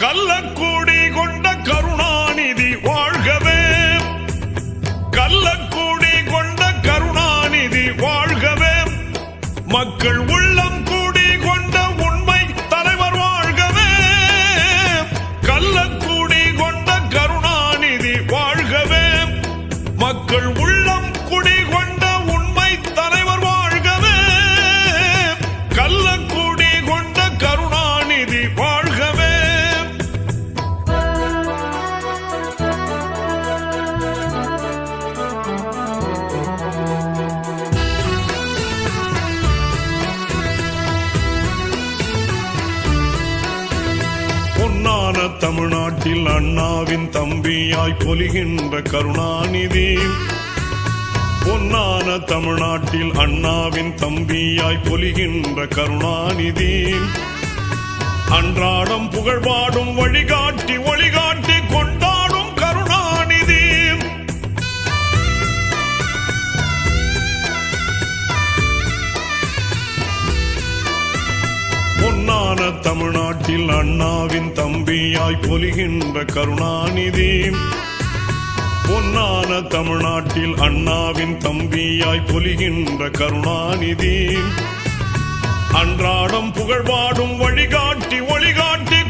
கள்ளக்கூடி கொண்ட கருணாநிதி வாழ்கவே, கள்ளக்கூடி கொண்ட கருணாநிதி வாழ்கவே, மக்கள் உள்ளம் கூடி கொண்ட உண்மை தலைவர் வாழ்கவே, கள்ளக்கூடி கொண்ட கருணாநிதி வாழ்கவே, மக்கள் உள்ளம் குடி கொண்ட உண்மை தலைவர் வாழ்கவே, கள்ளக்கூடி கொண்ட கருணாநிதி வாழ்கவே. பொன்னான தமிழ்நாட்டில் அண்ணாவின் தம்பியாய் பொலிகின்ற கருணாநிதி, பொன்னான தமிழ்நாட்டில் அண்ணாவின் தம்பியாய் பொலிகின்ற கருணாநிதி, அன்றாடம் புகழ்பாடும் வழிகாட்டி ஒளிகாட்டி கொண்டாடும் கருணாநிதி, பொன்னான தமிழ்நாட்டில் அண்ணாவின் தம்பியாய் பொலிகின்ற கருணாநிதி, பொன்னான தமிழ்நாட்டில் அண்ணாவின் தம்பியாய் பொலிகின்ற கருணாநிதி, அன்றாடம் புகழ்பாடும் வழிகாட்டி ஒளிகாட்டி